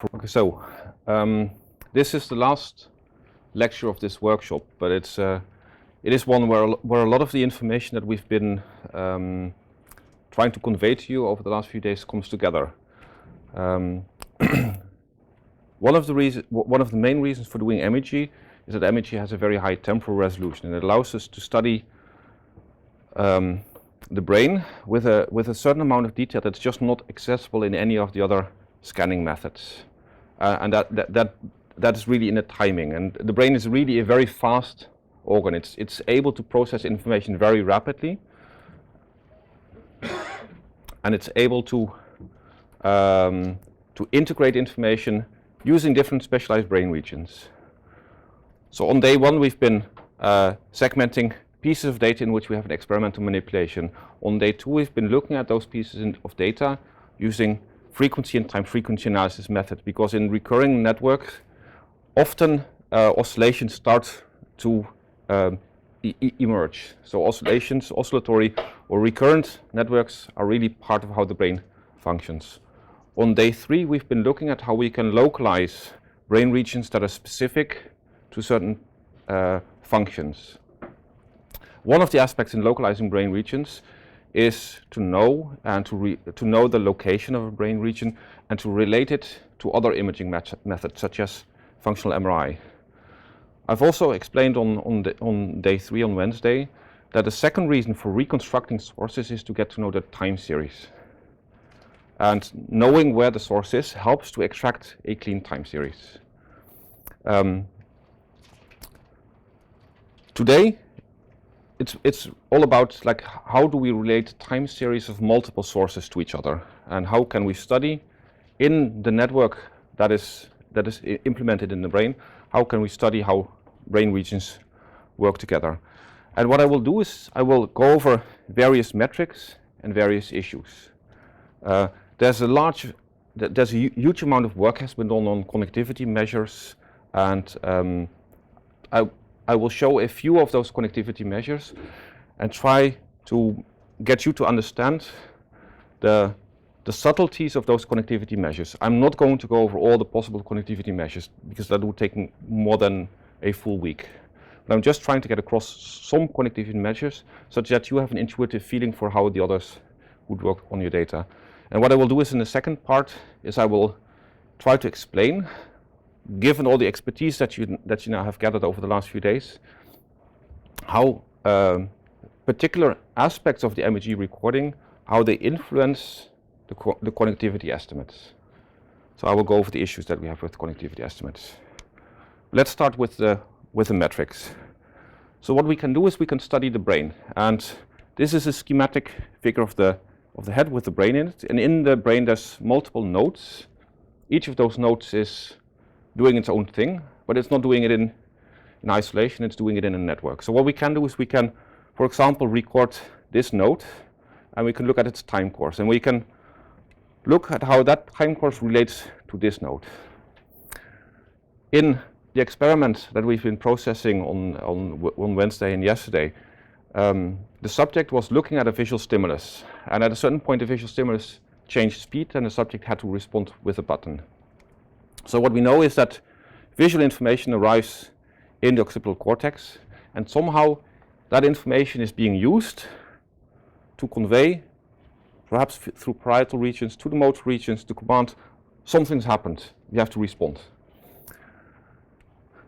Okay, so this is the last lecture of this workshop, but it is one where a lot of the information that we've been trying to convey to you over the last few days comes together. One of the main reasons for doing MEG is that MEG has a very high temporal resolution, and it allows us to study the brain with a certain amount of detail that's just not accessible in any of the other scanning methods, and that is really in the timing. And the brain is really a very fast organ. It's able to process information very rapidly, and it's able to integrate information using different specialized brain regions. So on day one, we've been segmenting pieces of data in which we have an experimental manipulation. On day two, we've been looking at those pieces of data using frequency and time frequency analysis methods, because in recurring networks, often oscillations start to emerge. So oscillations, oscillatory or recurrent networks are really part of how the brain functions. On day three, we've been looking at how we can localize brain regions that are specific to certain functions. One of the aspects in localizing brain regions is to know to know the location of a brain region and to relate it to other imaging methods such as functional MRI. I've also explained on day three on Wednesday that the second reason for reconstructing sources is to get to know the time series. And knowing where the source is helps to extract a clean time series. Today, it's all about like how do we relate time series of multiple sources to each other, and how can we study in the network that is implemented in the brain, how can we study how brain regions work together. And what I will do is I will go over various metrics and various issues. There's a huge amount of work has been done on connectivity measures, and I will show a few of those connectivity measures and try to get you to understand the subtleties of those connectivity measures. I'm not going to go over all the possible connectivity measures because that would take more than a full week. But I'm just trying to get across some connectivity measures such that you have an intuitive feeling for how the others would work on your data. And what I will do is in the second part is I will try to explain, given all the expertise that you now have gathered over the last few days, how particular aspects of the MEG recording, how they influence the connectivity estimates. So I will go over the issues that we have with connectivity estimates. Let's start with the metrics. So what we can do is we can study the brain, and this is a schematic figure of the head with the brain in it, and in the brain there's multiple nodes. Each of those nodes is doing its own thing, but it's not doing it in isolation, it's doing it in a network. So what we can do is we can, for example, record this node, and we can look at its time course, and we can look at how that time course relates to this node. In the experiment that we've been processing on Wednesday and yesterday, the subject was looking at a visual stimulus, and at a certain point the visual stimulus changed speed and the subject had to respond with a button. So what we know is that visual information arrives in the occipital cortex, and somehow that information is being used to convey, perhaps through parietal regions, to the motor regions, to command something's happened, you have to respond.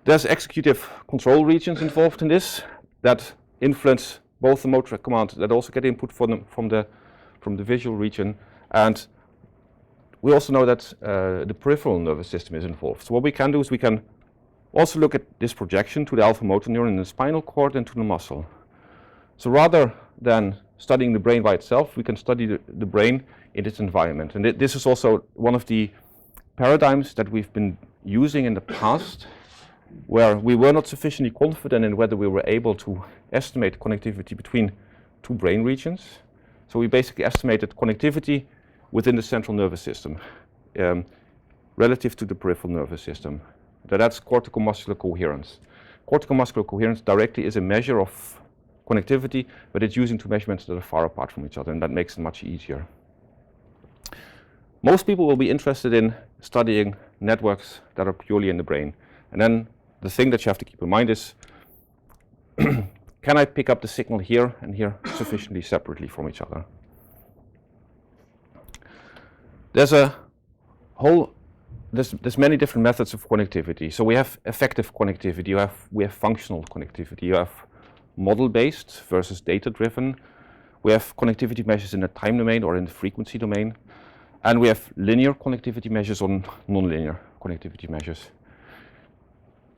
There's executive control regions involved in this that influence both the motor command, that also get input from the visual region, and we also know that the peripheral nervous system is involved. So what we can do is we can also look at this projection to the alpha motor neuron in the spinal cord and to the muscle. So rather than studying the brain by itself, we can study the brain in its environment. And this is also one of the paradigms that we've been using in the past, where we were not sufficiently confident in whether we were able to estimate connectivity between two brain regions. So we basically estimated connectivity within the central nervous system relative to the peripheral nervous system. That's cortical muscular coherence. Cortical muscular coherence directly is a measure of connectivity, but it's using two measurements that are far apart from each other, and that makes it much easier. Most people will be interested in studying networks that are purely in the brain. And then the thing that you have to keep in mind is, can I pick up the signal here and here sufficiently separately from each other? There's many different methods of connectivity. So we have effective connectivity, we have functional connectivity, you have model-based versus data-driven. We have connectivity measures in the time domain or in the frequency domain. And we have linear connectivity measures or non-linear connectivity measures.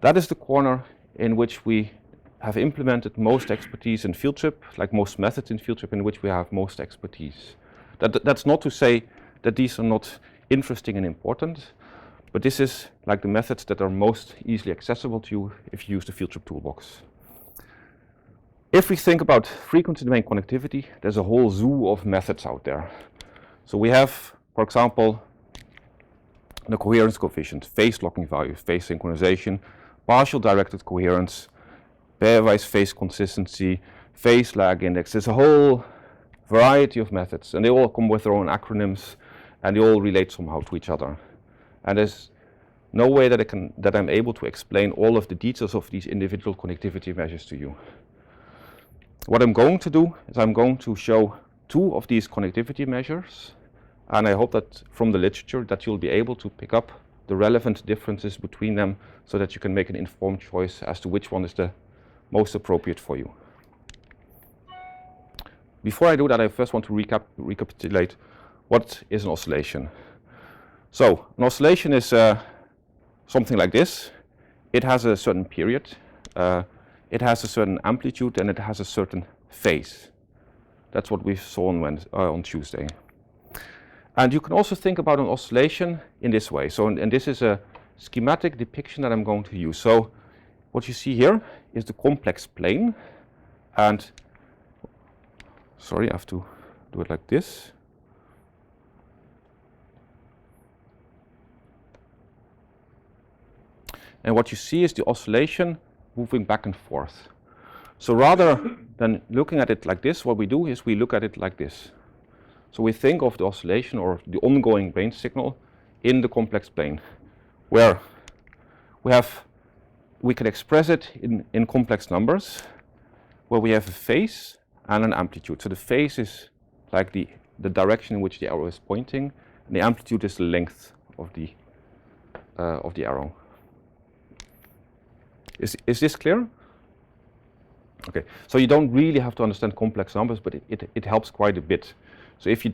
That is the corner in which we have implemented most expertise in field trip, like most methods in field trip in which we have most expertise. That's not to say that these are not interesting and important, but this is like the methods that are most easily accessible to you if you use the field trip toolbox. If we think about frequency domain connectivity, there's a whole zoo of methods out there. So we have, for example, the coherence coefficient, phase locking value, phase synchronization, partial directed coherence, pairwise phase consistency, phase lag index. There's a whole variety of methods, and they all come with their own acronyms, and they all relate somehow to each other. And there's no way that I'm able to explain all of the details of these individual connectivity measures to you. What I'm going to do is I'm going to show two of these connectivity measures, and I hope that from the literature that you'll be able to pick up the relevant differences between them so that you can make an informed choice as to which one is the most appropriate for you. Before I do that, I first want to recapitulate what is an oscillation. So an oscillation is something like this. It has a certain period, it has a certain amplitude, and it has a certain phase. That's what we saw on Tuesday. And you can also think about an oscillation in this way. So, and this is a schematic depiction that I'm going to use. So what you see here is the complex plane. And, sorry, I have to do it like this. And what you see is the oscillation moving back and forth. So rather than looking at it like this, what we do is we look at it like this. So we think of the oscillation or the ongoing brain signal in the complex plane, where we can express it in complex numbers, where we have a phase and an amplitude. So the phase is like the direction in which the arrow is pointing, and the amplitude is the length of the arrow. Is this clear? Okay, so you don't really have to understand complex numbers, but it helps quite a bit. So if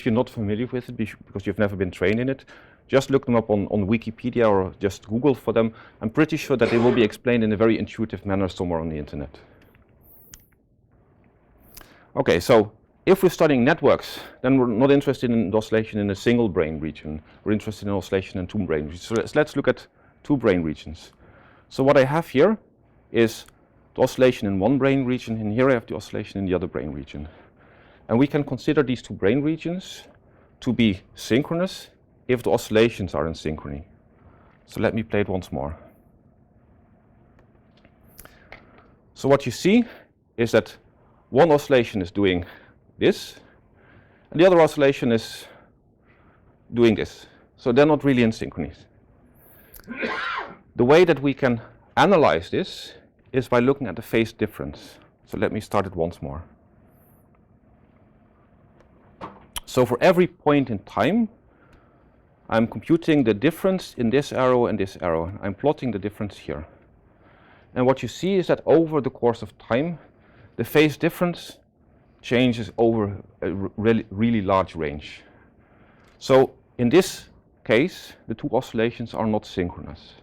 you're not familiar with it because you've never been trained in it, just look them up on Wikipedia or just Google for them. I'm pretty sure that they will be explained in a very intuitive manner somewhere on the internet. Okay, so if we're studying networks, then we're not interested in the oscillation in a single brain region. We're interested in oscillation in two brain regions. So let's look at two brain regions. So what I have here is the oscillation in one brain region, and here I have the oscillation in the other brain region. And we can consider these two brain regions to be synchronous if the oscillations are in synchrony. So let me play it once more. So what you see is that one oscillation is doing this, and the other oscillation is doing this. So they're not really in synchrony. The way that we can analyze this is by looking at the phase difference. So let me start it once more. So for every point in time, I'm computing the difference in this arrow and this arrow. I'm plotting the difference here. And what you see is that over the course of time, the phase difference changes over a really large range. So in this case, the two oscillations are not synchronous.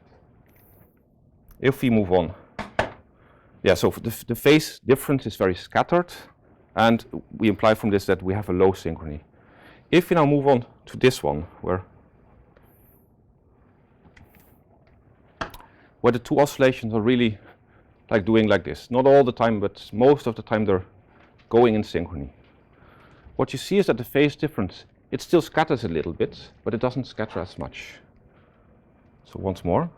If we move on. Yeah, so the phase difference is very scattered, and we imply from this that we have a low synchrony. If we now move on to this one, where the two oscillations are really like doing like this. Not all the time, but most of the time they're going in synchrony. What you see is that the phase difference, it still scatters a little bit, but it doesn't scatter as much. So once more.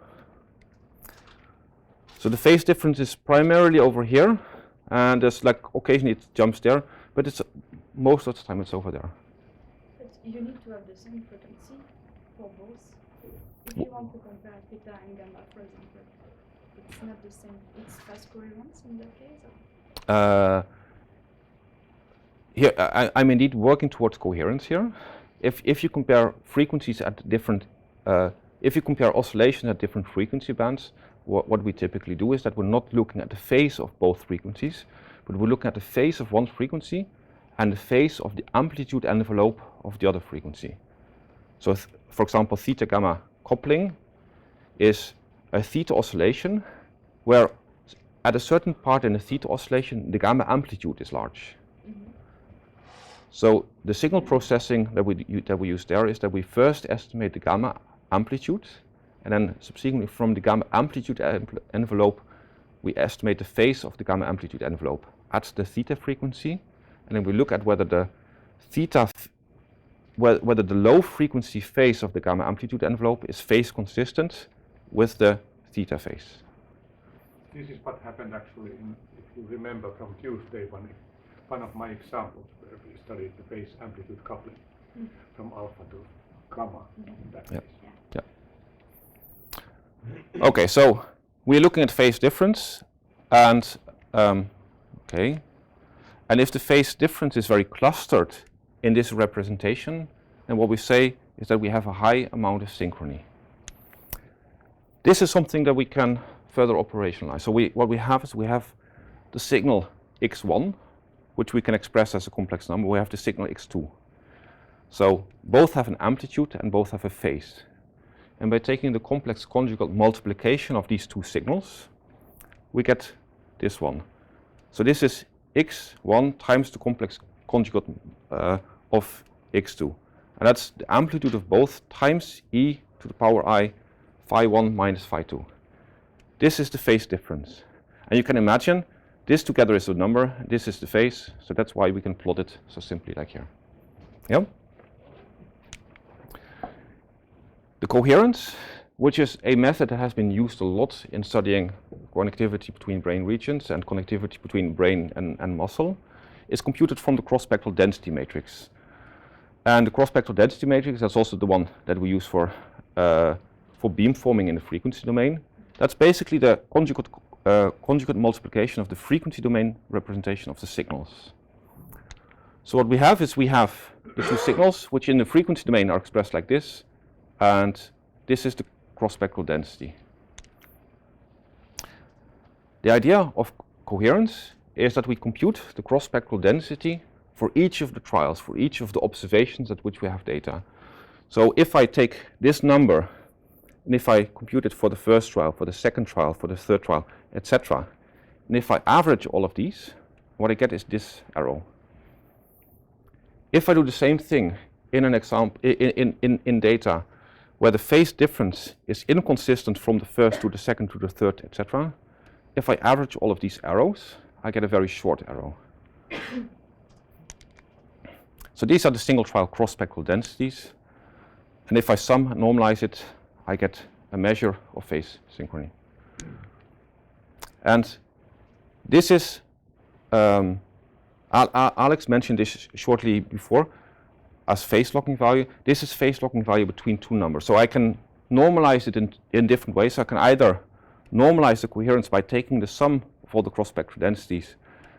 So the phase difference is primarily over here, and there's like occasionally it jumps there, but it's most of the time it's over there. But you need to have the same frequency for both. If you want to compare theta and gamma, for example, it's not the same. It's fast coherence in that case? Here, I'm indeed working towards coherence here. If you compare frequencies at different, if you compare oscillations at different frequency bands, what we typically do is that we're not looking at the phase of both frequencies, but we're looking at the phase of one frequency and the phase of the amplitude envelope of the other frequency. So, for example, theta gamma coupling is a theta oscillation where at a certain part in the theta oscillation the gamma amplitude is large. So the signal processing that we use there is that we first estimate the gamma amplitude, and then subsequently from the gamma amplitude envelope we estimate the phase of the gamma amplitude envelope at the theta frequency, and then we look at whether the theta whether the low frequency phase of the gamma amplitude envelope is phase consistent with the theta phase. This is what happened actually, if you remember from Tuesday, one of my examples where we studied the phase amplitude coupling from alpha to gamma in that case. Yeah. Okay, so we're looking at phase difference, and okay, and if the phase difference is very clustered in this representation, then what we say is that we have a high amount of synchrony. This is something that we can further operationalize. So what we have is we have the signal x1, which we can express as a complex number. We have the signal x2. So both have an amplitude and both have a phase. And by taking the complex conjugate multiplication of these two signals, we get this one. So this is x1 times the complex conjugate of x2. And that's the amplitude of both times e to the power I phi 1 minus phi 2. This is the phase difference. And you can imagine this together is a number, this is the phase, so that's why we can plot it so simply like here. Yeah? The coherence, which is a method that has been used a lot in studying connectivity between brain regions and connectivity between brain and muscle, is computed from the cross-spectral density matrix. And the cross-spectral density matrix, that's also the one that we use for beamforming in the frequency domain. That's basically the conjugate multiplication of the frequency domain representation of the signals. So what we have is we have the two signals, which in the frequency domain are expressed like this, and this is the cross-spectral density. The idea of coherence is that we compute the cross-spectral density for each of the trials, for each of the observations at which we have data. So if I take this number, and if I compute it for the first trial, for the second trial, for the third trial, etc., and if I average all of these, what I get is this arrow. If I do the same thing in an example in data where the phase difference is inconsistent from the first to the second to the third, etc., if I average all of these arrows, I get a very short arrow. So these are the single trial cross-spectral densities, and if I sum and normalize it, I get a measure of phase synchrony. And this is, Alex mentioned this shortly before, as phase locking value. This is phase locking value between two numbers. So I can normalize it in different ways. So I can either normalize the coherence by taking the sum of all the cross-spectral densities,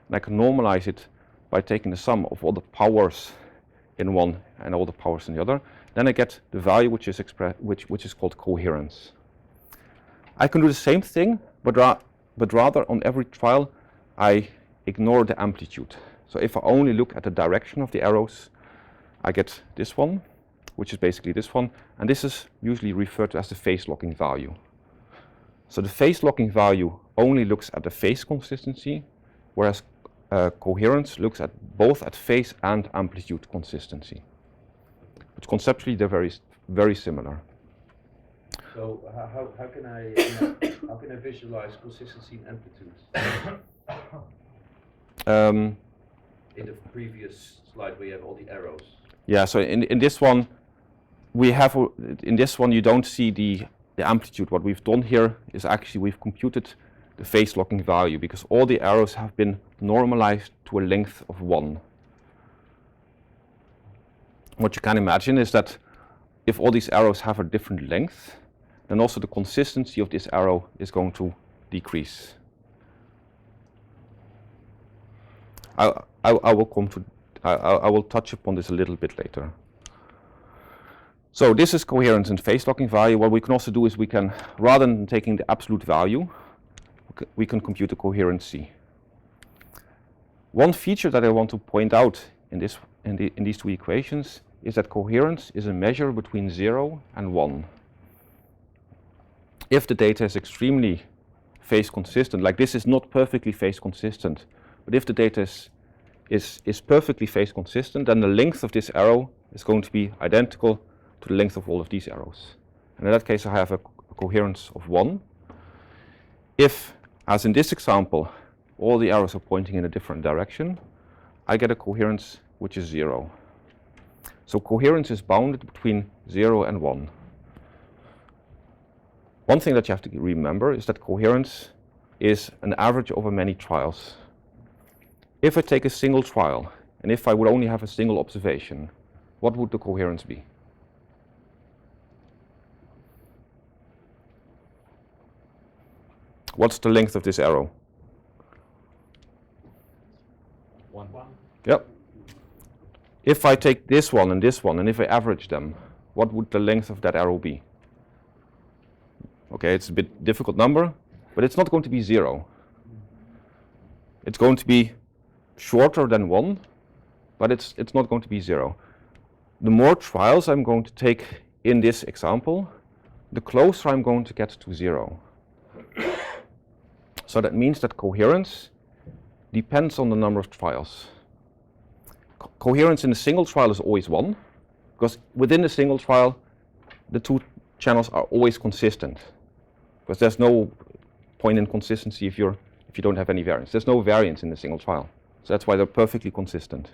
and I can normalize it by taking the sum of all the powers in one and all the powers in the other. Then I get the value which is which is called coherence. I can do the same thing, but rather on every trial I ignore the amplitude. So if I only look at the direction of the arrows, I get this one, which is basically this one, and this is usually referred to as the phase locking value. So the phase locking value only looks at the phase consistency, whereas coherence looks at both at phase and amplitude consistency. But conceptually they're very similar. So how can I visualize consistency and amplitudes? In the previous slide where you have all the arrows. Yeah, so in this one we have you don't see the amplitude. What we've done here is actually we've computed the phase locking value because all the arrows have been normalized to a length of 1. What you can imagine is that if all these arrows have a different length, then also the consistency of this arrow is going to decrease. I will come to, I will touch upon this a little bit later. So this is coherence and phase locking value. What we can also do is we can, rather than taking the absolute value, we can compute the coherency. One feature that I want to point out in these two equations is that coherence is a measure between 0 and 1. If the data is extremely phase consistent, like this is not perfectly phase consistent, but if the data is perfectly phase consistent, then the length of this arrow is going to be identical to the length of all of these arrows. And in that case I have a coherence of 1. If, as in this example, all the arrows are pointing in a different direction, I get a coherence which is 0. So coherence is bounded between 0 and 1. One thing that you have to remember is that coherence is an average over many trials. If I take a single trial, and if I would only have a single observation, what would the coherence be? What's the length of this arrow? 1. Yep. If I take this one, and if I average them, what would the length of that arrow be? Okay, it's a bit difficult number, but it's not going to be 0. It's going to be shorter than 1, but it's not going to be 0. The more trials I'm going to take in this example, the closer I'm going to get to 0. So that means that coherence depends on the number of trials. Coherence in a single trial is always 1, because within a single trial the two channels are always consistent, because there's no point in consistency if you don't have any variance. There's no variance in a single trial, so that's why they're perfectly consistent.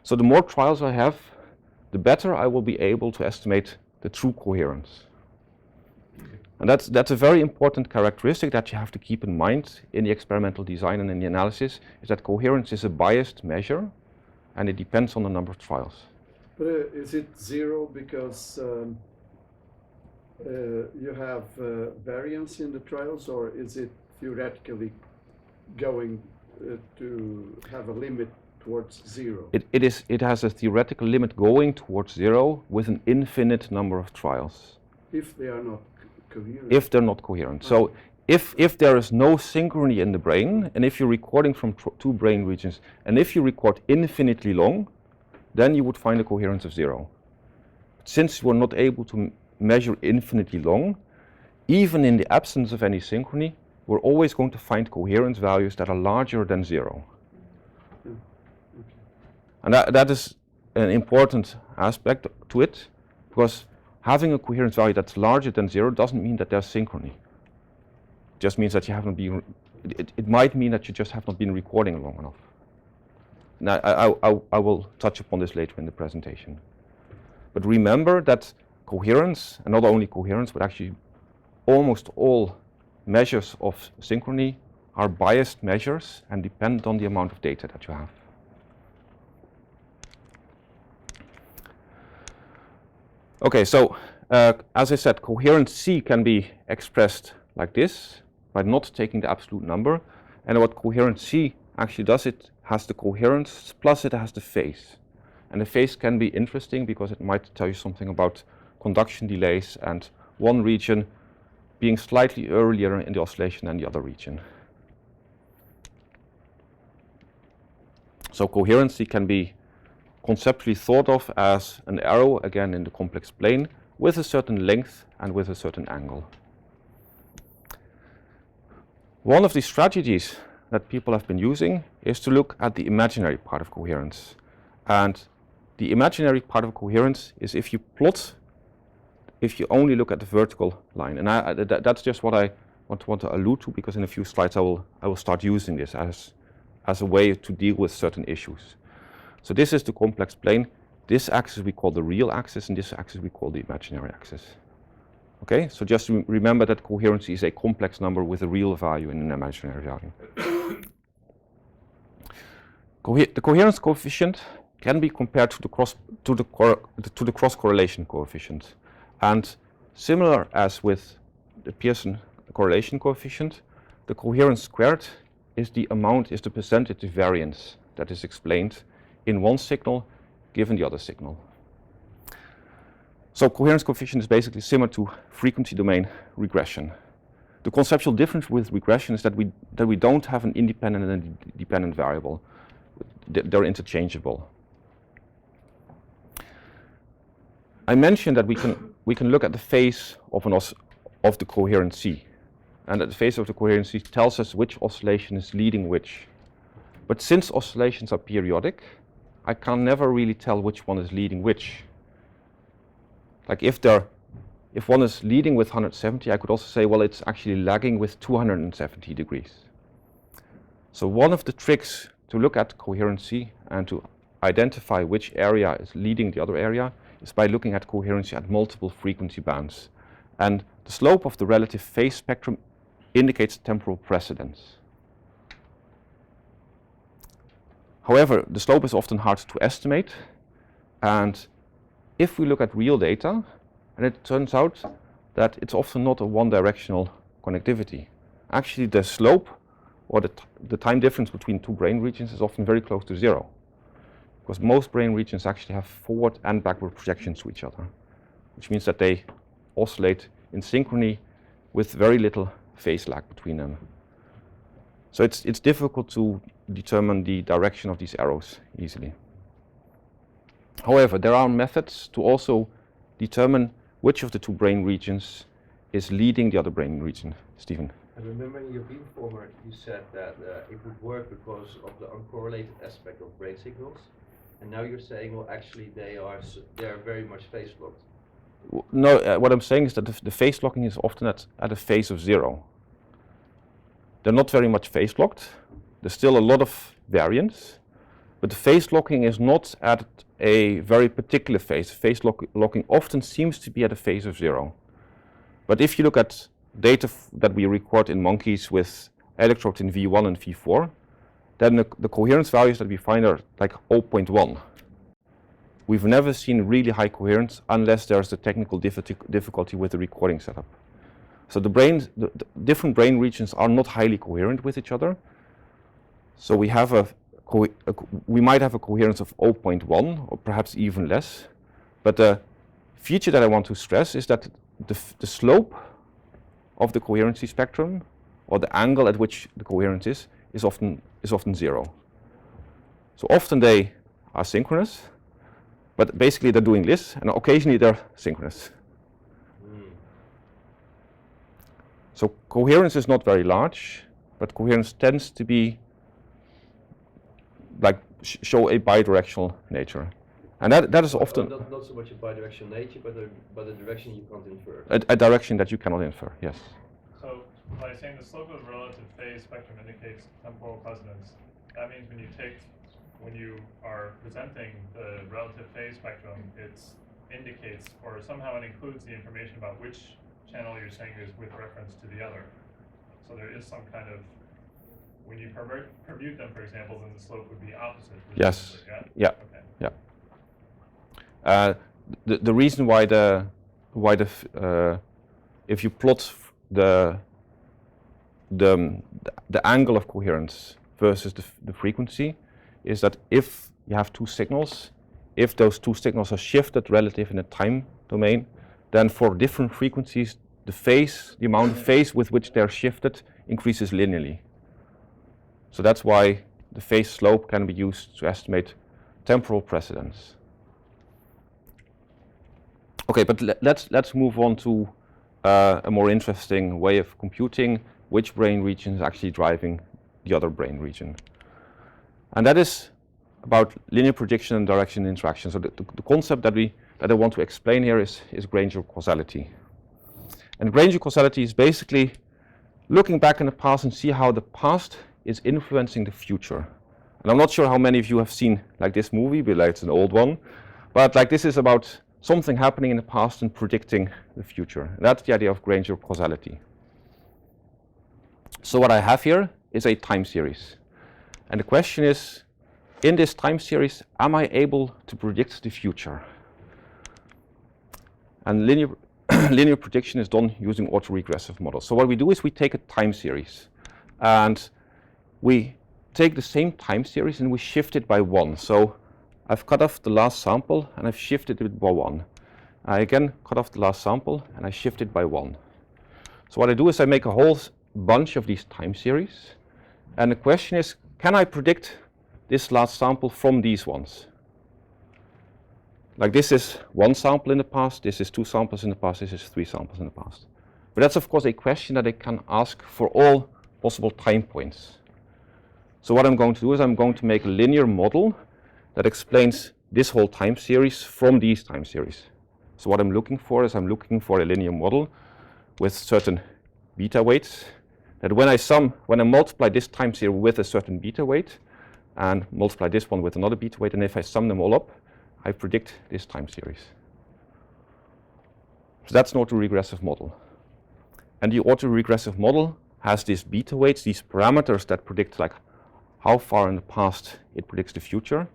So the more trials I have, the better I will be able to estimate the true coherence. And that's a very important characteristic that you have to keep in mind in the experimental design and in the analysis, is that coherence is a biased measure and it depends on the number of trials. But is it 0 because you have variance in the trials, or is it theoretically going to have a limit towards 0? It has a theoretical limit going towards 0 with an infinite number of trials. If they are not coherent. If they're not coherent. So if there is no synchrony in the brain, and if you're recording from two brain regions, and if you record infinitely long, then you would find a coherence of 0. Since we're not able to measure infinitely long, even in the absence of any synchrony, we're always going to find coherence values that are larger than 0. And that is an important aspect to it, because having a coherence value that's larger than 0 doesn't mean that there's synchrony. It just means that you haven't been, it might mean that you just have not been recording long enough. Now, I will touch upon this later in the presentation. But remember that coherence, and not only coherence, but actually almost all measures of synchrony are biased measures and depend on the amount of data that you have. Okay, so as I said, coherency can be expressed like this by not taking the absolute number. And what coherency actually does, it has the coherence plus it has the phase. And the phase can be interesting because it might tell you something about conduction delays and one region being slightly earlier in the oscillation than the other region. So coherency can be conceptually thought of as an arrow, again in the complex plane, with a certain length and with a certain angle. One of the strategies that people have been using is to look at the imaginary part of coherence. And the imaginary part of coherence is if you only look at the vertical line. And that's just what I want to allude to, because in a few slides I will start using this as a way to deal with certain issues. So this is the complex plane. This axis we call the real axis, and this axis we call the imaginary axis. Okay, so just remember that coherency is a complex number with a real value and an imaginary value. The coherence coefficient can be compared to the cross correlation coefficient. And similar as with the Pearson correlation coefficient, the coherence squared is the percentage variance that is explained in one signal given the other signal. So coherence coefficient is basically similar to frequency domain regression. The conceptual difference with regression is that we don't have an independent and a dependent variable. They're interchangeable. I mentioned that we can look at the phase of the coherency, and that the phase of the coherency tells us which oscillation is leading which. But since oscillations are periodic, I can never really tell which one is leading which. Like if one is leading with 170, I could also say, well, it's actually lagging with 270 degrees. So one of the tricks to look at coherency and to identify which area is leading the other area is by looking at coherency at multiple frequency bands. And the slope of the relative phase spectrum indicates temporal precedence. However, the slope is often hard to estimate, and if we look at real data, and it turns out that it's often not a one-directional connectivity. Actually, the slope or the time difference between two brain regions is often very close to zero, because most brain regions actually have forward and backward projections to each other, which means that they oscillate in synchrony with very little phase lag between them. So it's difficult to determine the direction of these arrows easily. However, there are methods to also determine which of the two brain regions is leading the other brain region. Stephen? I remember in your beamformer you said that it would work because of the uncorrelated aspect of brain signals, and now you're saying, well, actually they are very much phase locked. No, what I'm saying is that the phase locking is often at a phase of zero. They're not very much phase locked. There's still a lot of variance, but the phase locking is not at a very particular phase. Phase locking often seems to be at a phase of zero. But if you look at data that we record in monkeys with electrodes in V1 and V4, then the coherence values that we find are like 0.1. We've never seen really high coherence unless there's a technical difficulty with the recording setup. So the different brain regions are not highly coherent with each other. So we might have a coherence of 0.1 or perhaps even less. But the feature that I want to stress is that the slope of the coherency spectrum, or the angle at which the coherence is often zero. So often they are synchronous, but basically they're doing this, and occasionally they're synchronous. So coherence is not very large, but coherence tends to be like show a bidirectional nature, and that is often not so much a bidirectional nature, but a direction you can't infer. A direction that you cannot infer. Yes. So by saying the slope of the relative phase spectrum indicates temporal precedence, that means when you are presenting the relative phase spectrum, it indicates or somehow it includes the information about which channel you're saying is with reference to the other. So there is some kind of, when you permute them, for example, then the slope would be opposite. Yes. Yeah. Okay. Yeah. The reason why if you plot the angle of coherence versus the frequency is that if you have two signals, if those two signals are shifted relative in a time domain, then for different frequencies, the amount of phase with which they're shifted increases linearly. So that's why the phase slope can be used to estimate temporal precedence. Okay, but let's move on to a more interesting way of computing which brain region is actually driving the other brain region. And that is about linear prediction and direction interaction. So the concept that I want to explain here is Granger causality. And Granger causality is basically looking back in the past and see how the past is influencing the future. And I'm not sure how many of you have seen like this movie, but like it's an old one. But like this is about something happening in the past and predicting the future. And that's the idea of Granger causality. So what I have here is a time series. And the question is, in this time series, am I able to predict the future? And linear, linear prediction is done using autoregressive models. So what we do is we take a time series, and we take the same time series and we shift it by 1. So I've cut off the last sample and I've shifted it by 1. I again cut off the last sample and I shift it by 1. So what I do is I make a whole bunch of these time series, and the question is, can I predict this last sample from these ones? Like this is 1 sample in the past, this is 2 samples in the past, this is 3 samples in the past. But that's of course a question that I can ask for all possible time points. So what I'm going to do is I'm going to make a linear model that explains this whole time series from these time series. So what I'm looking for is I'm looking for a linear model with certain beta weights, that when I multiply this time series with a certain beta weight and multiply this one with another beta weight, and if I sum them all up, I predict this time series. So that's an autoregressive model. And the autoregressive model has these beta weights, these parameters that predict like how far in the past it predicts the future.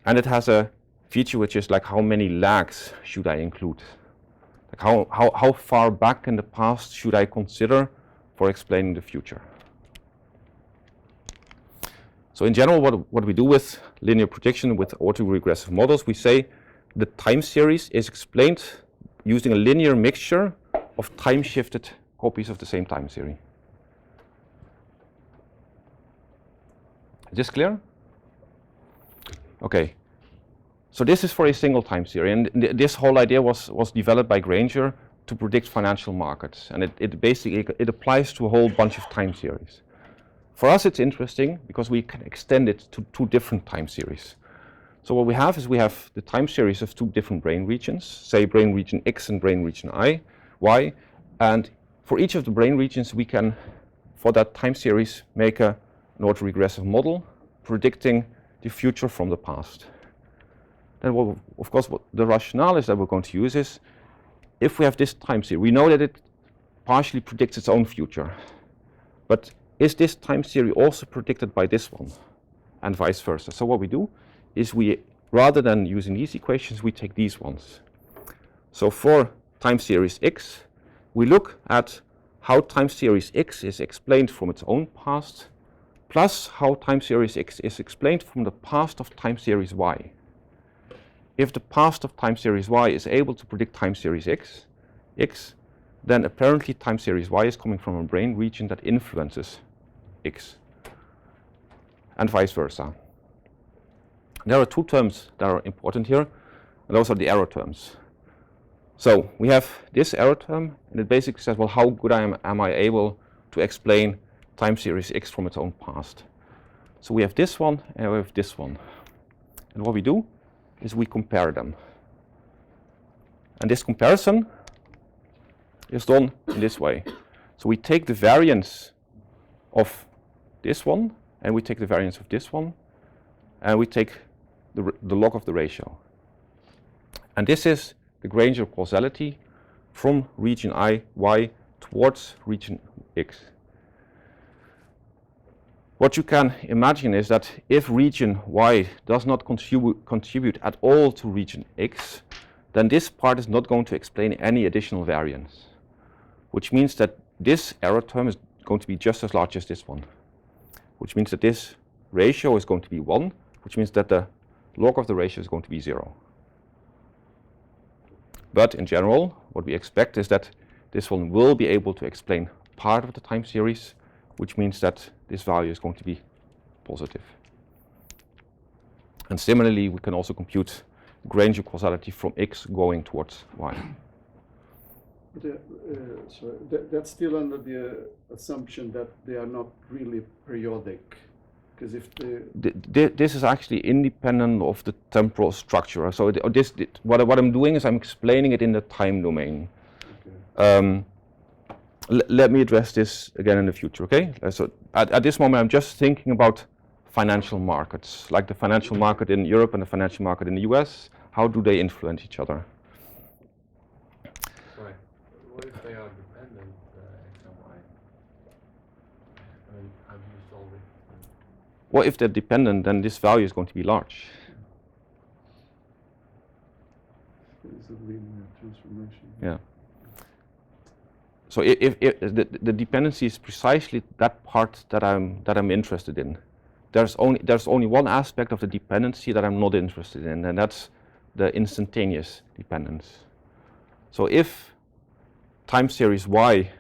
And it has a feature which is like how many lags should I include? Like how far back in the past should I consider for explaining the future? So in general, what we do with linear prediction with autoregressive models, we say the time series is explained using a linear mixture of time-shifted copies of the same time series. Is this clear? Okay. So this is for a single time series, and this whole idea was developed by Granger to predict financial markets, and it basically applies to a whole bunch of time series. For us it's interesting because we can extend it to 2 different time series. So what we have is we have the time series of 2 different brain regions, say brain region X and brain region Y, and for each of the brain regions we can, for that time series, make an autoregressive model predicting the future from the past. Then of course what the rationale is that we're going to use is, if we have this time series, we know that it partially predicts its own future, but is this time series also predicted by this one, and vice versa? So what we do is we, rather than using these equations, we take these ones. So for time series X, we look at how time series X is explained from its own past, plus how time series X is explained from the past of time series Y. If the past of time series Y is able to predict time series X, then apparently time series Y is coming from a brain region that influences X, and vice versa. There are 2 terms that are important here, and those are the error terms. So we have this error term, and it basically says, well, how good am I able to explain time series X from its own past? So we have this one and we have this one, and what we do is we compare them. And this comparison is done in this way. So we take the variance of this one, and we take the variance of this one, and we take the log of the ratio. And this is the Granger causality from region Y towards region X. What you can imagine is that if region Y does not contribute at all to region X, then this part is not going to explain any additional variance, which means that this error term is going to be just as large as this one, which means that this ratio is going to be 1, which means that the log of the ratio is going to be 0. But in general, what we expect is that this one will be able to explain part of the time series, which means that this value is going to be positive. And similarly, we can also compute Granger causality from X going towards Y. So that's still under the assumption that they are not really periodic, because if this is actually independent of the temporal structure. So what I'm doing is I'm explaining it in the time domain. Okay. Let me address this again in the future, okay? So at this moment I'm just thinking about financial markets, like the financial market in Europe and the financial market in the US. How do they influence each other? Sorry, what if they are dependent X and Y? I mean, how do you solve it? Well, if they're dependent, then this value is going to be large. It's a linear transformation. Yeah. So if the dependency is precisely that part that I'm interested in. There's only one aspect of the dependency that I'm not interested in, and that's the instantaneous dependence. So if time series y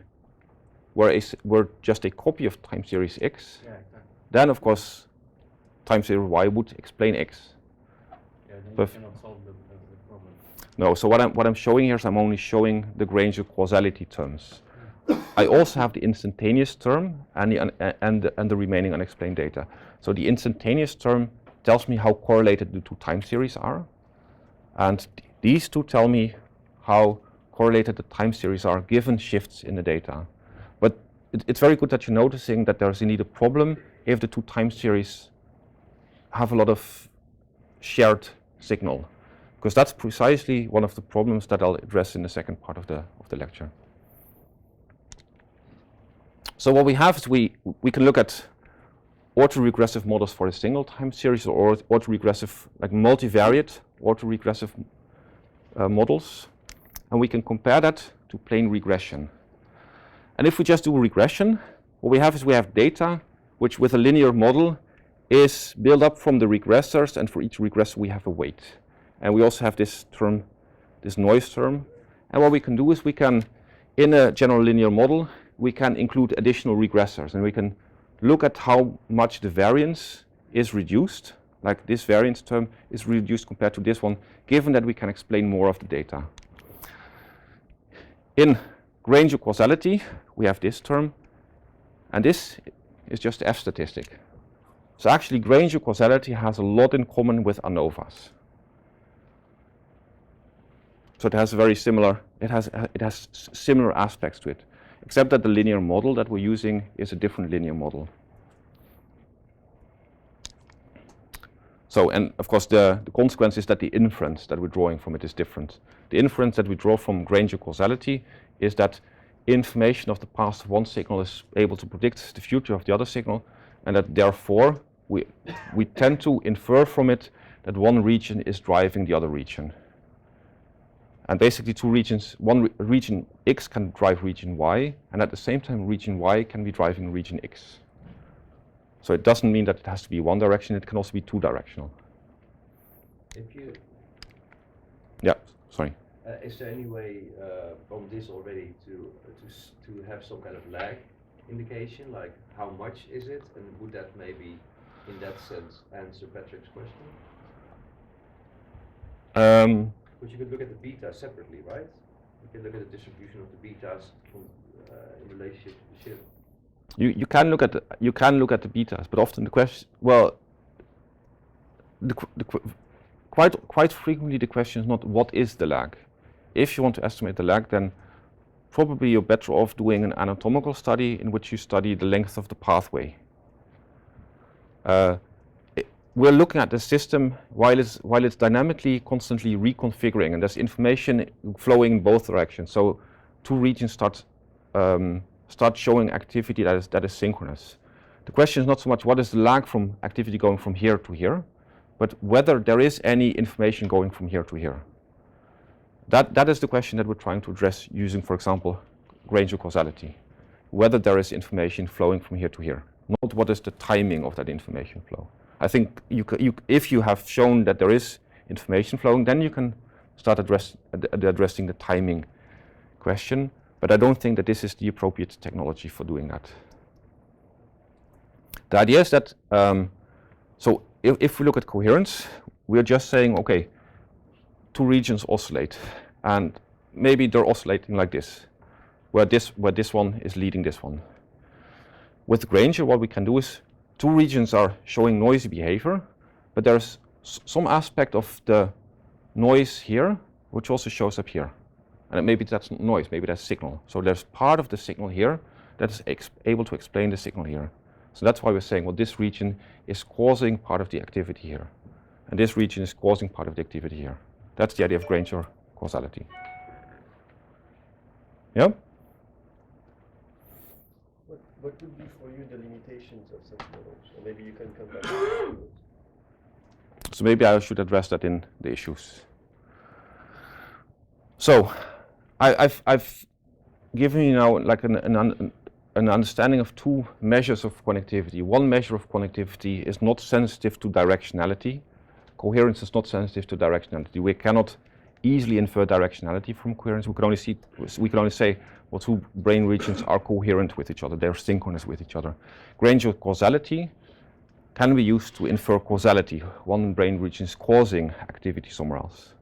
were just a copy of time series x, Yeah, exactly. then of course time series y would explain x. Yeah, then But you cannot solve the problem. No, so what I'm showing here is I'm only showing the Granger causality terms. I also have the instantaneous term and the remaining unexplained data. So the instantaneous term tells me how correlated the two time series are, and these two tell me how correlated the time series are given shifts in the data. But it's very good that you're noticing that there's indeed a problem if the two time series have a lot of shared signal, because that's precisely one of the problems that I'll address in the second part of the lecture. So what we have is we can look at autoregressive models for a single time series, or autoregressive, like multivariate autoregressive models, and we can compare that to plane regression. And if we just do regression, what we have is we have data which with a linear model is built up from the regressors, and for each regressor we have a weight. And we also have this term, this noise term. And what we can do is we can, in a general linear model, we can include additional regressors, and we can look at how much the variance is reduced, like this variance term is reduced compared to this one, given that we can explain more of the data. In Granger causality, we have this term, and this is just the F statistic. So actually Granger causality has a lot in common with ANOVAs. So it has a very similar, it has similar aspects to it, except that the linear model that we're using is a different linear model. So, and of course the consequence is that the inference that we're drawing from it is different. The inference that we draw from Granger causality is that information of the past of one signal is able to predict the future of the other signal, and that therefore we tend to infer from it that one region is driving the other region. And basically two regions, region X can drive region Y, and at the same time region Y can be driving region X. So it doesn't mean that it has to be one direction, it can also be two directional. If you, Yeah, sorry. is there any way from this already to have some kind of lag indication, like how much is it, and would that maybe in that sense answer Patrick's question? But you could look at the beta separately, right? You can look at the distribution of the betas from, in relationship to the shift. You can look at the betas, but often the question, well, quite frequently the question is not what is the lag. If you want to estimate the lag, then probably you're better off doing an anatomical study in which you study the length of the pathway. We're looking at the system while it's dynamically constantly reconfiguring, and there's information flowing in both directions. So two regions start showing activity that is synchronous. The question is not so much what is the lag from activity going from here to here, but whether there is any information going from here to here. That is the question that we're trying to address using, for example, Granger causality. Whether there is information flowing from here to here, not what is the timing of that information flow. I think if you have shown that there is information flowing, then you can start addressing the timing question. But I don't think that this is the appropriate technology for doing that. The idea is that, so if we look at coherence, we're just saying, okay, two regions oscillate, and maybe they're oscillating like this, where this one is leading this one. With Granger, what we can do is two regions are showing noisy behavior, but there's some aspect of the noise here which also shows up here. And maybe that's not noise, maybe that's signal. So there's part of the signal here that is able to explain the signal here. So that's why we're saying, well, this region is causing part of the activity here, and this region is causing part of the activity here. That's the idea of Granger causality. Yeah? What would be for you the limitations of such models? Or maybe you can come back to those. So maybe I should address that in the issues. So I've given you now like an understanding of two measures of connectivity. One measure of connectivity is not sensitive to directionality. Coherence is not sensitive to directionality. We cannot easily infer directionality from coherence. We can only say well, two brain regions are coherent with each other. They're synchronous with each other. Granger causality can be used to infer causality. One brain region is causing activity somewhere else.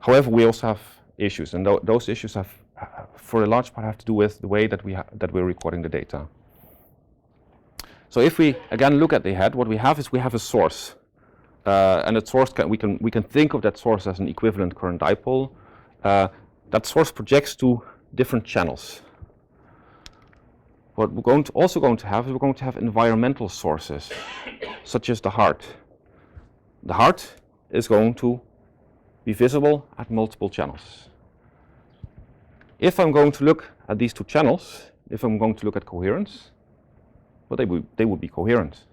However, we also have issues, and those issues have, for a large part, have to do with the way that we're recording the data. So if we again look at the head, what we have is we have a source, and that source we can think of that source as an equivalent current dipole. That source projects to different channels. What we're also going to have environmental sources, such as the heart. The heart is going to be visible at multiple channels. If I'm going to look at these two channels, if I'm going to look at coherence, well, they would be coherent.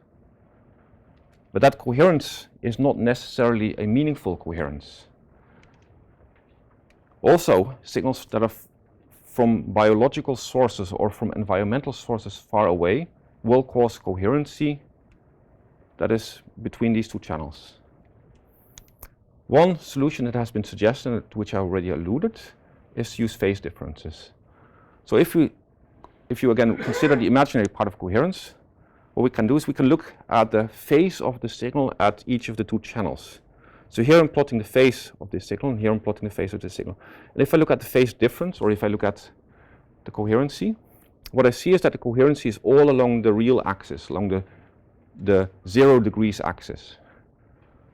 But that coherence is not necessarily a meaningful coherence. Also, signals that are from biological sources or from environmental sources far away will cause coherency that is between these two channels. One solution that has been suggested, to which I already alluded, is to use phase differences. So if you again consider the imaginary part of coherence, what we can do is we can look at the phase of the signal at each of the two channels. So here I'm plotting the phase of this signal, and here I'm plotting the phase of this signal. And if I look at the phase difference, or if I look at the coherency, what I see is that the coherency is all along the real axis, along the 0 degrees axis.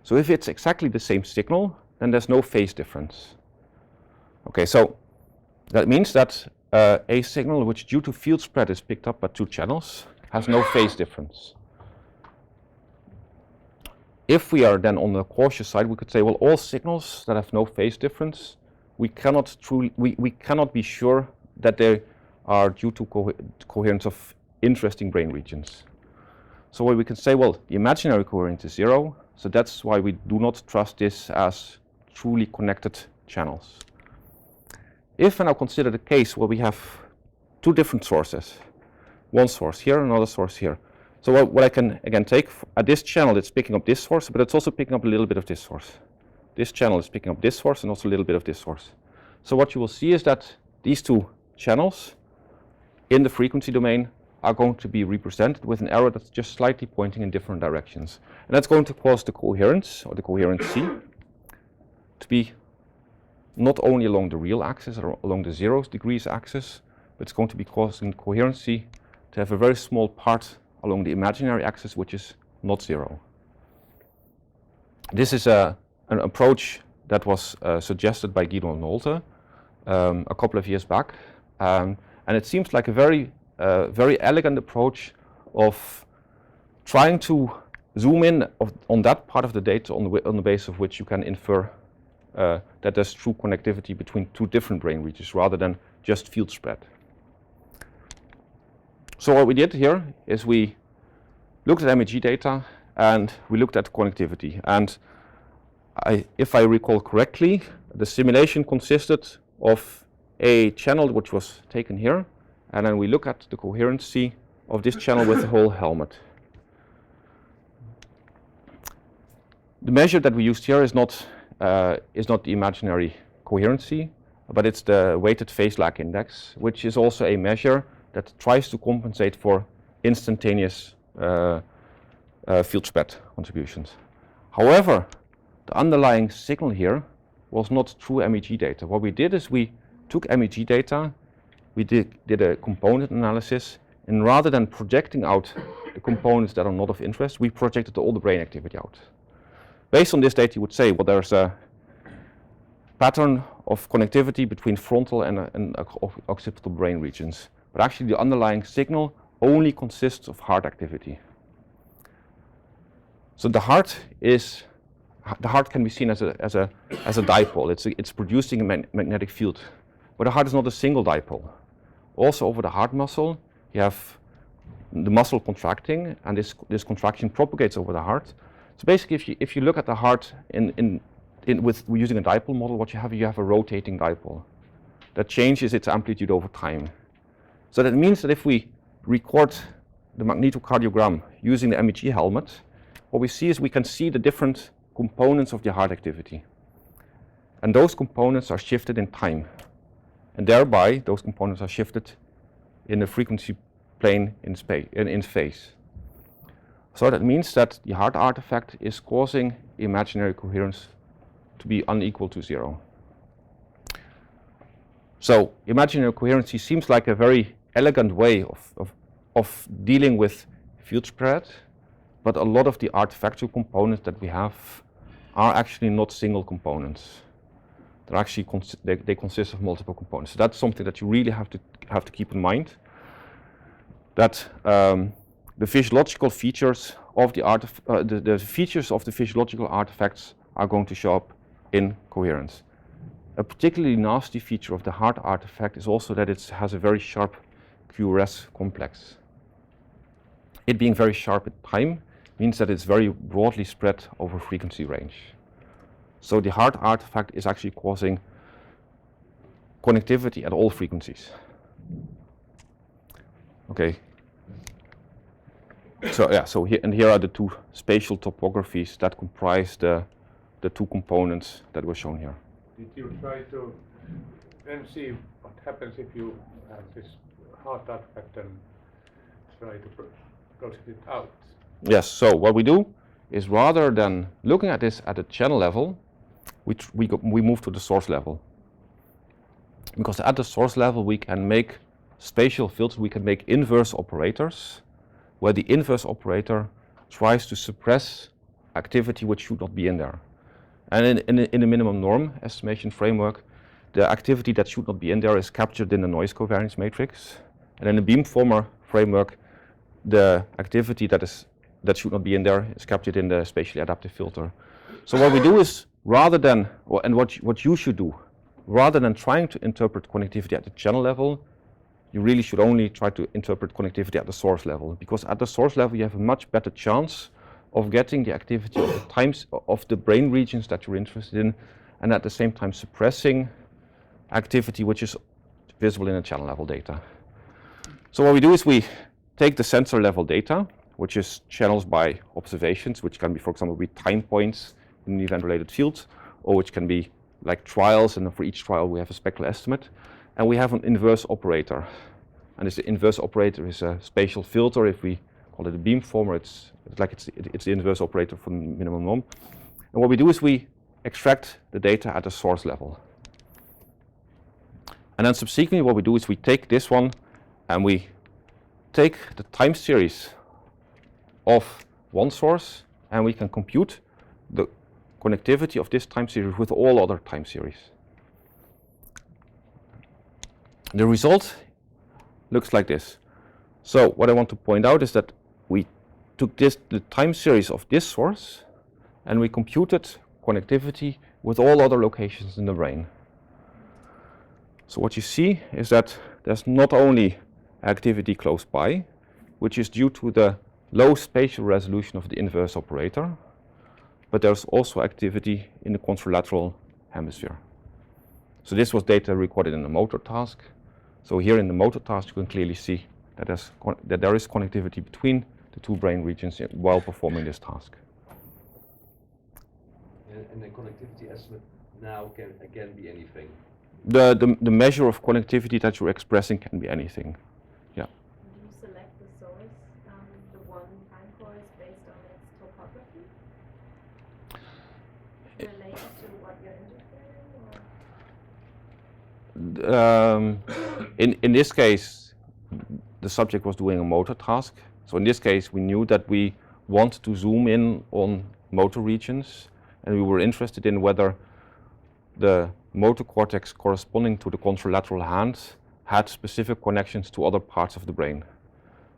So if it's exactly the same signal, then there's no phase difference. Okay, so that means that a signal which due to field spread is picked up by two channels has no phase difference. If we are then on the cautious side, we could say, well, all signals that have no phase difference, we cannot be sure that they are due to coherence of interesting brain regions. So what we can say, well, the imaginary coherence is 0, so that's why we do not trust this as truly connected channels. If I now consider the case where we have two different sources, one source here, another source here. So what I can again take at this channel, it's picking up this source, but it's also picking up a little bit of this source. This channel is picking up this source and also a little bit of this source. So what you will see is that these two channels in the frequency domain are going to be represented with an arrow that's just slightly pointing in different directions. And that's going to cause the coherence, or the coherency, to be not only along the real axis or along the 0 degrees axis, but it's going to be causing coherency to have a very small part along the imaginary axis, which is not 0. This is an approach that was suggested by Guido and Nolte a couple of years back, and it seems like a very elegant approach of trying to zoom in on that part of the data on the basis of which you can infer that there's true connectivity between two different brain regions rather than just field spread. So what we did here is we looked at MEG data and we looked at connectivity. And if I recall correctly, the simulation consisted of a channel which was taken here, and then we look at the coherency of this channel with the whole helmet. The measure that we used here is not the imaginary coherency, but it's the weighted phase lag index, which is also a measure that tries to compensate for instantaneous field spread contributions. However, the underlying signal here was not true MEG data. What we did is we took MEG data, we did a component analysis, and rather than projecting out the components that are not of interest, we projected all the brain activity out. Based on this data, you would say, well, there's a pattern of connectivity between frontal and occipital brain regions. But actually, the underlying signal only consists of heart activity. So the heart can be seen as a dipole. It's producing a magnetic field, but the heart is not a single dipole. also over the heart muscle, you have the muscle contracting, and this contraction propagates over the heart. So basically, if you look at the heart with using a dipole model, what you have a rotating dipole that changes its amplitude over time. So that means that if we record the magnetocardiogram using the MEG helmet, what we see is we can see the different components of the heart activity. And those components are shifted in time. And thereby, those components are shifted in the frequency plane in phase. So that means that the heart artifact is causing imaginary coherence to be unequal to 0. So imaginary coherency seems like a very elegant way of dealing with field spread, but a lot of the artifactual components that we have are actually not single components. They're actually they consist of multiple components. So that's something that you really have to keep in mind. That the physiological features of the features of the physiological artifacts are going to show up in coherence. A particularly nasty feature of the heart artifact is also that it has a very sharp QRS complex. It being very sharp at time means that it's very broadly spread over frequency range. So the heart artifact is actually causing connectivity at all frequencies. Okay. So yeah, so here are the two spatial topographies that comprise the two components that were shown here. Did you try to then see what happens if you have this heart artifact and try to project it out? Yes, so what we do is rather than looking at this at the channel level, we move to the source level. Because at the source level we can make spatial filters, we can make inverse operators, where the inverse operator tries to suppress activity which should not be in there. And in the minimum norm estimation framework, the activity that should not be in there is captured in the noise covariance matrix. And in the beamformer framework, the activity that should not be in there is captured in the spatially adaptive filter. So what we do is, rather than, and what you should do, rather than trying to interpret connectivity at the channel level, you really should only try to interpret connectivity at the source level, because at the source level you have a much better chance of getting the activity of the times of the brain regions that you're interested in, and at the same time suppressing activity which is visible in the channel level data. So what we do is we take the sensor level data, which is channels by observations, which can be, for example, be time points in the event-related field, or which can be like trials, and for each trial we have a spectral estimate, and we have an inverse operator. And this inverse operator is a spatial filter. If we call it a beamformer, it's the inverse operator for the minimum norm. And what we do is we extract the data at the source level. And then subsequently what we do is we take this one and we take the time series of one source, and we can compute the connectivity of this time series with all other time series. The result looks like this. So what I want to point out is that we took the time series of this source, and we computed connectivity with all other locations in the brain. So what you see is that there's not only activity close by, which is due to the low spatial resolution of the inverse operator, but there's also activity in the contralateral hemisphere. So this was data recorded in the motor task. So here in the motor task you can clearly see that there is connectivity between the two brain regions while performing this task. And the connectivity estimate now can again be anything. The measure of connectivity that you're expressing can be anything. Yeah. Do you select the source, the one time course, based on its topography? Related to what you're interested in? In this case, the subject was doing a motor task. So in this case, we knew that we wanted to zoom in on motor regions, and we were interested in whether the motor cortex corresponding to the contralateral hand had specific connections to other parts of the brain.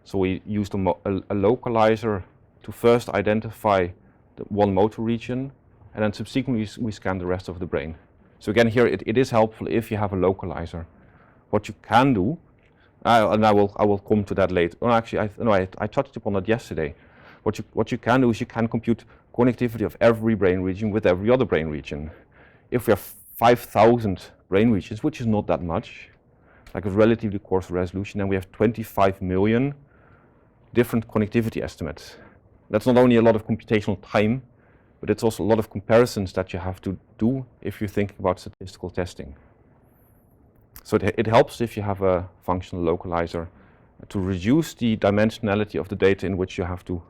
So we used a localizer to first identify the one motor region, and then subsequently we scanned the rest of the brain. So again, here it is helpful if you have a localizer. What you can do And I will come to that later. Oh, actually, I touched upon that yesterday. What you can do is you can compute connectivity of every brain region with every other brain region. If we have 5,000 brain regions, which is not that much, like a relatively coarse resolution, then we have 25 million different connectivity estimates. That's not only a lot of computational time, but it's also a lot of comparisons that you have to do if you're thinking about statistical testing. So it helps if you have a functional localizer to reduce the dimensionality of the data in which you have to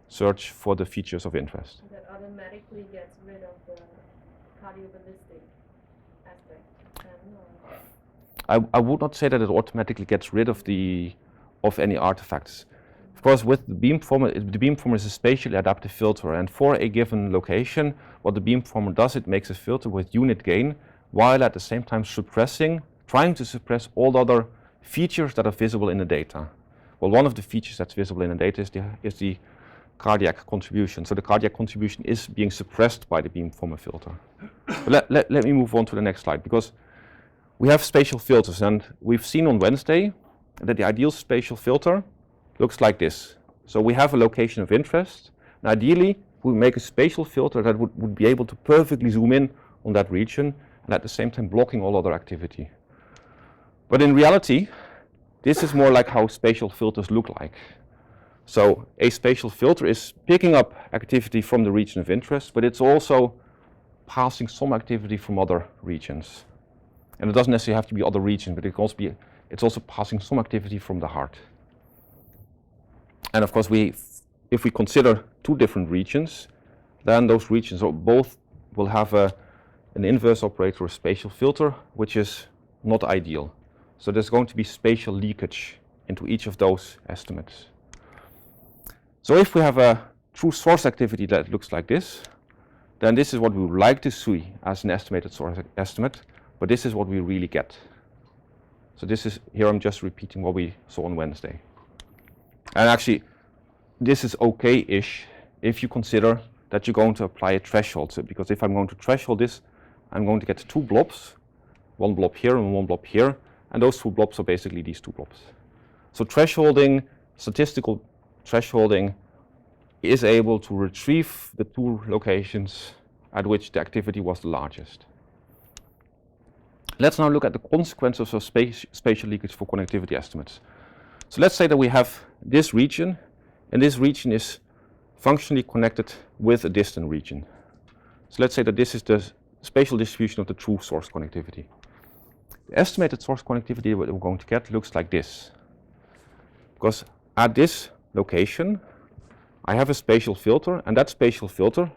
search for the features of interest. That automatically gets rid of the cardioballistic aspect. I would not say that it automatically gets rid of any artifacts. Of course, with the beamformer is a spatially adaptive filter, and for a given location, what the beamformer does, it makes a filter with unit gain, while at the same time trying to suppress all other features that are visible in the data. Well, one of the features that's visible in the data is the cardiac contribution. So the cardiac contribution is being suppressed by the beamformer filter. But let me move on to the next slide, because we have spatial filters, and we've seen on Wednesday that the ideal spatial filter looks like this. So we have a location of interest, and ideally we make a spatial filter that would be able to perfectly zoom in on that region and at the same time blocking all other activity. But in reality, this is more like how spatial filters look like. So a spatial filter is picking up activity from the region of interest, but it's also passing some activity from other regions. And it doesn't necessarily have to be other regions, but it's also passing some activity from the heart. And of course, if we consider two different regions, then those regions both will have an inverse operator, a spatial filter, which is not ideal. So there's going to be spatial leakage into each of those estimates. So if we have a true source activity that looks like this, then this is what we would like to see as an estimated source estimate, but this is what we really get. So here I'm just repeating what we saw on Wednesday. And actually, this is okay-ish if you consider that you're going to apply a threshold. So because if I'm going to threshold this, I'm going to get two blobs, one blob here and one blob here, and those two blobs are basically these two blobs. So thresholding, statistical thresholding, is able to retrieve the two locations at which the activity was the largest. Let's now look at the consequences of spatial leakage for connectivity estimates. So let's say that we have this region, and this region is functionally connected with a distant region. So let's say that this is the spatial distribution of the true source connectivity. The estimated source connectivity that we're going to get looks like this. Because at this location, I have a spatial filter, and that spatial filter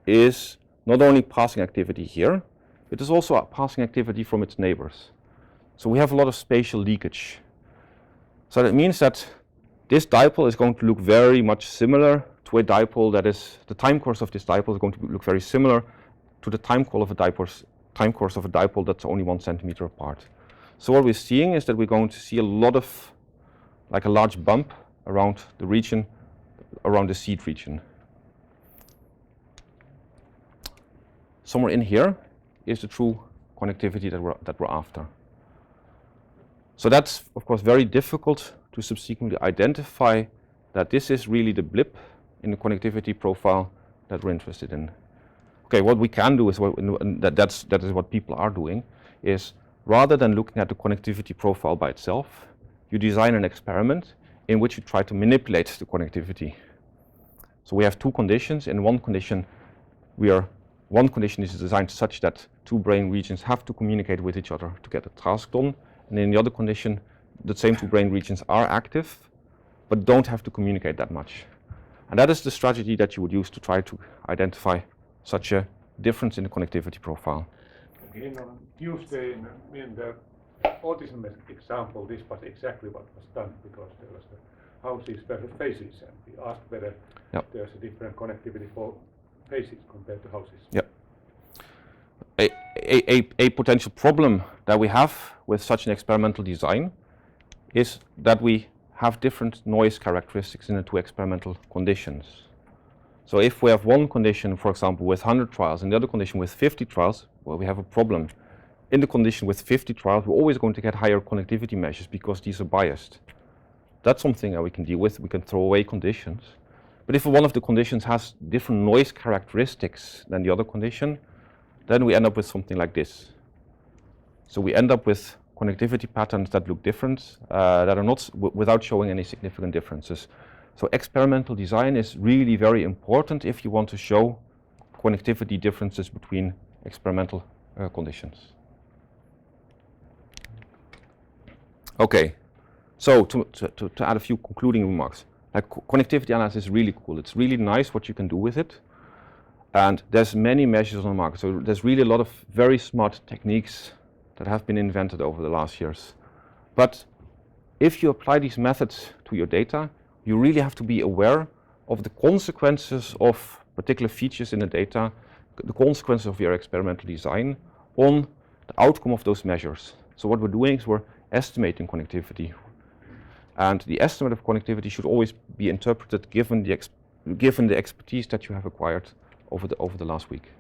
is not only passing activity here, it is also passing activity from its neighbors. So we have a lot of spatial leakage. So that means that this dipole is going to look very much similar to a dipole that is, the time course of this dipole is going to look very similar to the time course of a dipole that's only 1 centimeter apart. So what we're seeing is that we're going to see a large bump around the region, around the seed region. Somewhere in here is the true connectivity that we're after. So that's of course very difficult to subsequently identify that this is really the blip in the connectivity profile that we're interested in. Okay, what we can do is that is what people are doing, is rather than looking at the connectivity profile by itself, you design an experiment in which you try to manipulate the connectivity. So we have two conditions. In one condition, one condition is designed such that two brain regions have to communicate with each other to get a task done. And in the other condition, the same two brain regions are active, but don't have to communicate that much. And that is the strategy that you would use to try to identify such a difference in the connectivity profile. Again, on Tuesday, in the autism example, this was exactly what was done, because there was the houses versus faces, and we asked whether there's a different connectivity for faces compared to houses. Yep. A potential problem that we have with such an experimental design is that we have different noise characteristics in the two experimental conditions. So if we have one condition, for example, with 100 trials and the other condition with 50 trials, well, we have a problem, in the condition with 50 trials, we're always going to get higher connectivity measures because these are biased. That's something that we can deal with. We can throw away conditions. But if one of the conditions has different noise characteristics than the other condition, then we end up with something like this. So we end up with connectivity patterns that look different, that are not without showing any significant differences. So experimental design is really very important if you want to show connectivity differences between experimental conditions. Okay, so to add a few concluding remarks. Like connectivity analysis is really cool. It's really nice what you can do with it. And there's many measures on the market. So there's really a lot of very smart techniques that have been invented over the last years. But if you apply these methods to your data, you really have to be aware of the consequences of particular features in the data, the consequences of your experimental design on the outcome of those measures. So what we're doing is we're estimating connectivity. And the estimate of connectivity should always be interpreted given the expertise that you have acquired over the last week.